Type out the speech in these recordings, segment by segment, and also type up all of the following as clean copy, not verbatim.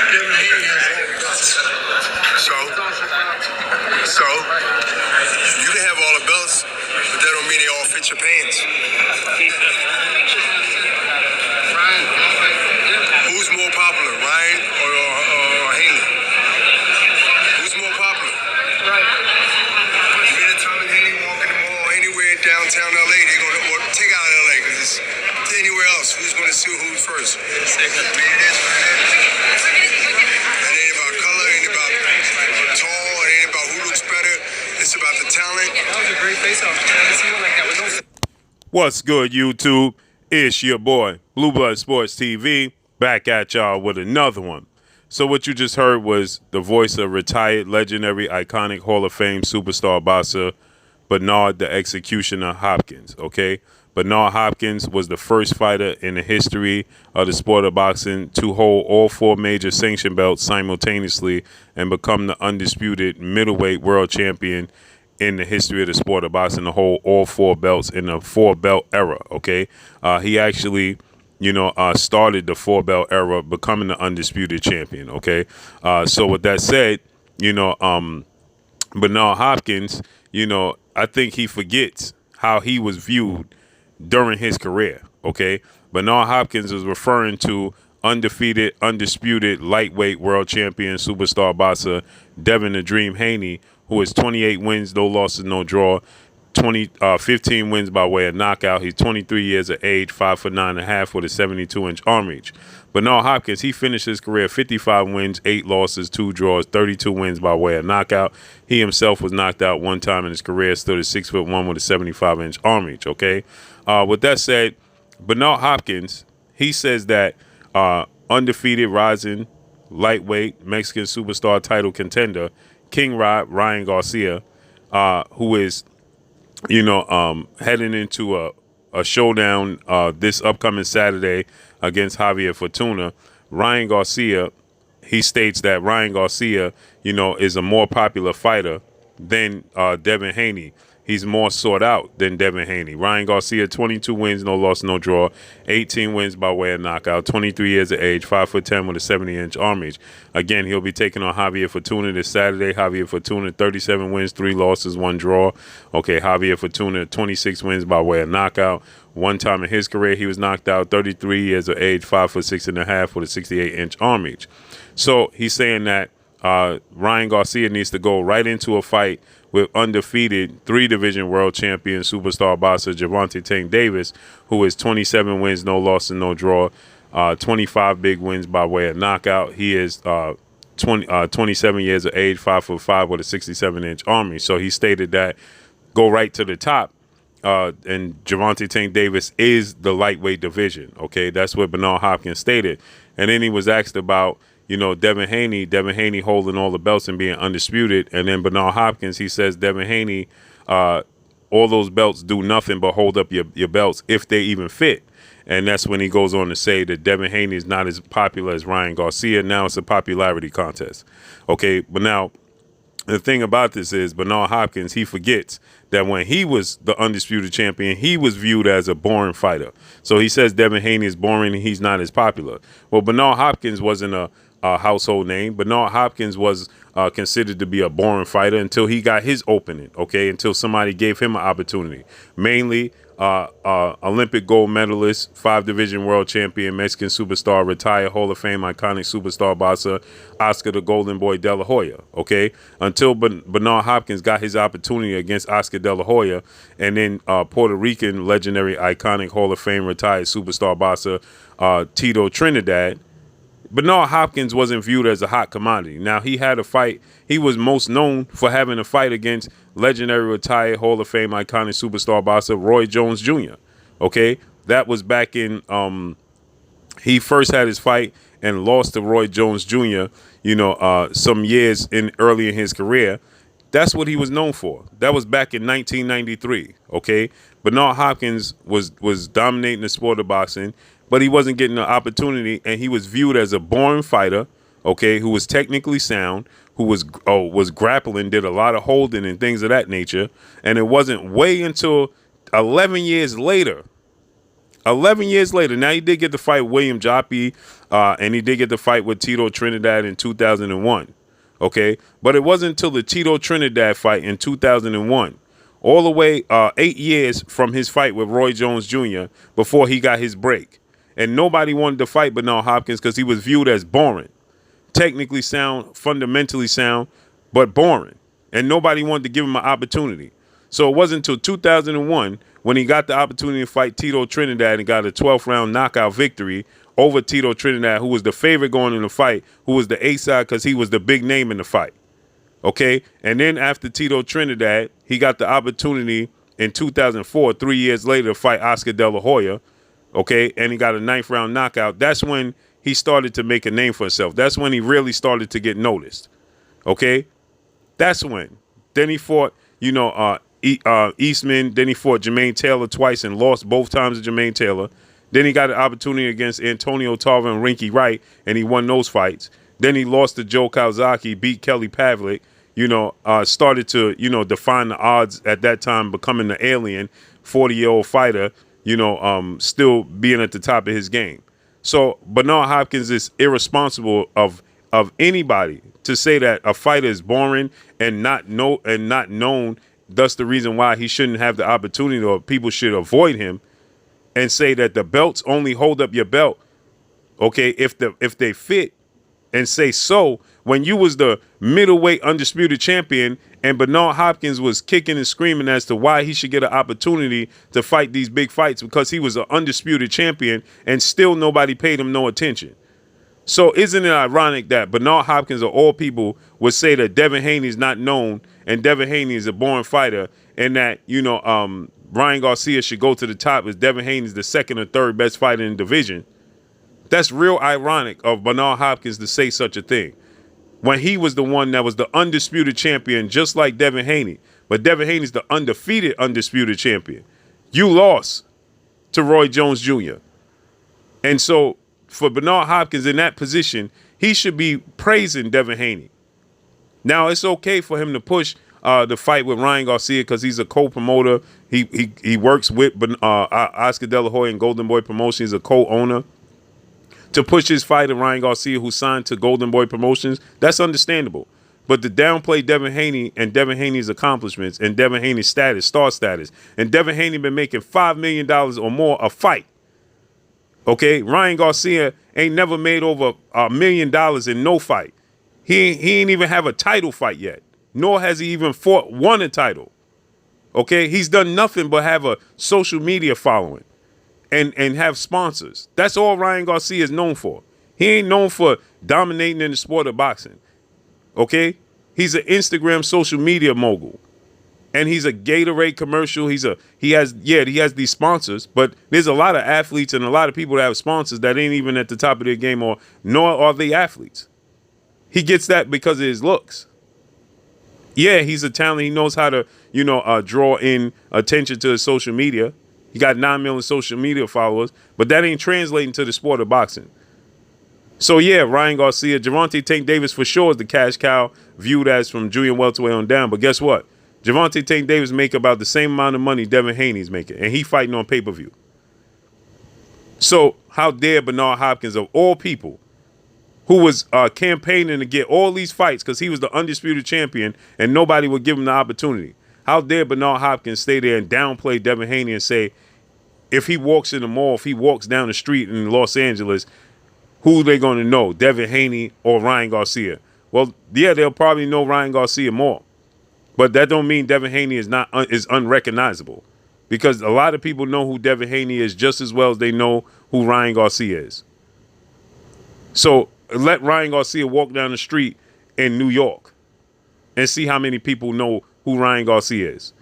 So you can have all the belts, but that don't mean they all fit your pants. Who's more popular, Ryan or Haney? Who's more popular? You mean Tommy Haney walk in the mall anywhere in downtown LA, they're gonna or take out LA because it's anywhere else. Who's gonna sue who's first? I mean, it is what it is. It ain't about color, it ain't about tall, it ain't about who looks better. It's about the talent. That was a great face-off. What's good, YouTube? It's your boy, Blue Blood Sports TV, back at y'all with another one. So what you just heard was the voice of retired, legendary, iconic Hall of Fame superstar boxer Bernard the Executioner Hopkins, okay? Bernard Hopkins was the first fighter in the history of the sport of boxing to hold all four major sanction belts simultaneously and become the undisputed middleweight world champion in the history of the sport of boxing, to hold all four belts in the four-belt era, okay? He actually, started the four-belt era, becoming the undisputed champion, okay? So with that said, Bernard Hopkins, I think he forgets how he was viewed during his career, okay? Bernard Hopkins is referring to undefeated, undisputed, lightweight world champion superstar boxer Devin "The Dream" Haney, who has 28 wins, no losses, no draw, 15 wins by way of knockout. He's 23 years of age, 5'9.5" with a 72-inch arm reach. Bernard Hopkins, he finished his career 55 wins, 8 losses, 2 draws, 32 wins by way of knockout. He himself was knocked out one time in his career, stood at 6'1" with a 75-inch arm reach, okay? With that said, Bernard Hopkins, he says that undefeated, rising, lightweight, Mexican superstar title contender, King Ryan Garcia, who is, heading into a showdown this upcoming Saturday against Javier Fortuna. Ryan Garcia, he states that Ryan Garcia, is a more popular fighter than Devin Haney. He's more sought out than Devin Haney. Ryan Garcia, 22 wins, no loss, no draw, 18 wins by way of knockout, 23 years of age, 5'10" with a 70-inch arm reach. Again, he'll be taking on Javier Fortuna this Saturday. Javier Fortuna, 37 wins, 3 losses, 1 draw. Okay, Javier Fortuna, 26 wins by way of knockout. One time in his career, he was knocked out, 33 years of age, 5'6.5" with a 68-inch arm reach. So he's saying that Ryan Garcia needs to go right into a fight with undefeated 3-division world champion superstar boxer Gervonta Tank Davis, who is 27 wins, no loss and no draw, 25 big wins by way of knockout. He is 27 years of age, 5'5" with a 67-inch arm reach. So he stated that go right to the top, and Gervonta Tank Davis is the lightweight division. Okay, that's what Bernard Hopkins stated. And then he was asked about Devin Haney holding all the belts and being undisputed. And then Bernard Hopkins, he says Devin Haney, all those belts do nothing but hold up your belts if they even fit. And that's when he goes on to say that Devin Haney is not as popular as Ryan Garcia. Now it's a popularity contest. Okay, but now the thing about this is Bernard Hopkins, he forgets that when he was the undisputed champion, he was viewed as a boring fighter. So he says Devin Haney is boring and he's not as popular. Well, Bernard Hopkins wasn't a household name. Bernard Hopkins was considered to be a boring fighter until he got his opening, okay, until somebody gave him an opportunity. Mainly Olympic gold medalist, 5-division world champion, Mexican superstar, retired Hall of Fame, iconic superstar boxer, Oscar the Golden Boy De La Hoya, okay? Until Bernard Hopkins got his opportunity against Oscar De La Hoya, and then Puerto Rican legendary, iconic Hall of Fame, retired superstar boxer Tito Trinidad, Bernard Hopkins wasn't viewed as a hot commodity. Now, he had a fight. He was most known for having a fight against legendary retired Hall of Fame iconic superstar boxer Roy Jones Jr. Okay? That was back in, he first had his fight and lost to Roy Jones Jr., some years early in his career. That's what he was known for. That was back in 1993, okay? Bernard Hopkins was dominating the sport of boxing, but he wasn't getting the opportunity, and he was viewed as a boring fighter, okay, who was technically sound, who was grappling, did a lot of holding and things of that nature. And it wasn't way until 11 years later. 11 years later. Now, he did get to fight William Joppy And he did get the fight with Tito Trinidad in 2001. Okay, but it wasn't until the Tito Trinidad fight in 2001, all the way 8 years from his fight with Roy Jones Jr. before he got his break. And nobody wanted to fight Bernard Hopkins because he was viewed as boring, technically sound, fundamentally sound, but boring. And nobody wanted to give him an opportunity. So it wasn't until 2001 when he got the opportunity to fight Tito Trinidad and got a 12th round knockout victory over Tito Trinidad, who was the favorite going in the fight, who was the A-side because he was the big name in the fight. Okay? And then after Tito Trinidad, he got the opportunity in 2004, 3 years later, to fight Oscar De La Hoya. Okay? And he got a 9th round knockout. That's when he started to make a name for himself. That's when he really started to get noticed. Okay? That's when. Then he fought, Eastman. Then he fought Jermaine Taylor twice and lost both times to Jermaine Taylor. Then he got an opportunity against Antonio Tarver and Rinky Wright, and he won those fights. Then he lost to Joe Kawasaki, beat Kelly Pavlik, started to, define the odds at that time, becoming the alien, 40-year-old fighter, still being at the top of his game. So Bernard Hopkins is irresponsible of anybody to say that a fighter is boring and not known, thus the reason why he shouldn't have the opportunity or people should avoid him, and say that the belts only hold up your belt, okay, if they fit, and say so when you was the middleweight undisputed champion and Bernard Hopkins was kicking and screaming as to why he should get an opportunity to fight these big fights because he was an undisputed champion and still nobody paid him no attention. So isn't it ironic that Bernard Hopkins, of all people, would say that Devin Haney is not known and Devin Haney is a boring fighter, and that, Ryan Garcia should go to the top as Devin Haney is the second or third best fighter in the division? That's real ironic of Bernard Hopkins to say such a thing when he was the one that was the undisputed champion, just like Devin Haney. But Devin Haney is the undefeated undisputed champion. You lost to Roy Jones Jr. And so for Bernard Hopkins in that position, he should be praising Devin Haney. Now, it's okay for him to push the fight with Ryan Garcia because he's a co-promoter. He works with Oscar De La Hoya and Golden Boy Promotions. He's a co-owner. To push his fighter, Ryan Garcia, who signed to Golden Boy Promotions, that's understandable. But to downplay Devin Haney and Devin Haney's accomplishments and Devin Haney's status, star status, and Devin Haney been making $5 million or more a fight. Okay, Ryan Garcia ain't never made over $1 million in no fight. He ain't even have a title fight yet, nor has he even won a title. Okay, he's done nothing but have a social media following and have sponsors. That's all Ryan Garcia is known for. He ain't known for dominating in the sport of boxing. Okay, he's an Instagram social media mogul, and he's a Gatorade commercial. He has these sponsors, but there's a lot of athletes and a lot of people that have sponsors that ain't even at the top of their game, or nor are they athletes. He gets that because of his looks. Yeah, he's a talent. He knows how to, draw in attention to his social media. He got 9 million social media followers, but that ain't translating to the sport of boxing. So yeah, Ryan Garcia, Gervonta Tank Davis for sure is the cash cow viewed as from junior welterweight on down. But guess what? Gervonta Tank Davis make about the same amount of money Devin Haney's making, and he fighting on pay-per-view. So how dare Bernard Hopkins, of all people, who was campaigning to get all these fights because he was the undisputed champion and nobody would give him the opportunity. How dare Bernard Hopkins stay there and downplay Devin Haney and say, if he walks in the mall, if he walks down the street in Los Angeles, who are they going to know, Devin Haney or Ryan Garcia? Well, yeah, they'll probably know Ryan Garcia more. But that don't mean Devin Haney is unrecognizable, because a lot of people know who Devin Haney is just as well as they know who Ryan Garcia is. So let Ryan Garcia walk down the street in New York and see how many people know who Ryan Garcia is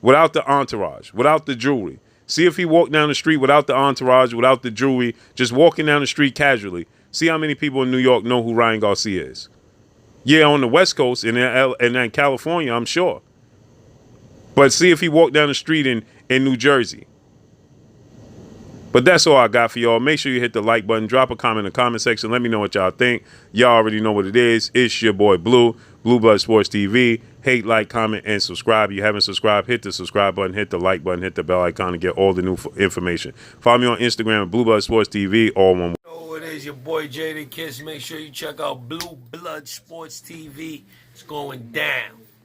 without the entourage, without the jewelry. See if he walked down the street without the entourage, without the jewelry, just walking down the street casually. See how many people in New York know who Ryan Garcia is. Yeah, on the West Coast and in California, I'm sure. But see if he walked down the street in New Jersey. But that's all I got for y'all. Make sure you hit the like button. Drop a comment in the comment section. Let me know what y'all think. Y'all already know what it is. It's your boy Blue, Blue Blood Sports TV. Hate, like, comment, and subscribe. If you haven't subscribed, hit the subscribe button, hit the like button, hit the bell icon to get all the new information. Follow me on Instagram at Blue Blood Sports TV, all one word. always, your boy Jaden Kiss. Make sure you check out Blue Blood Sports TV. It's going down.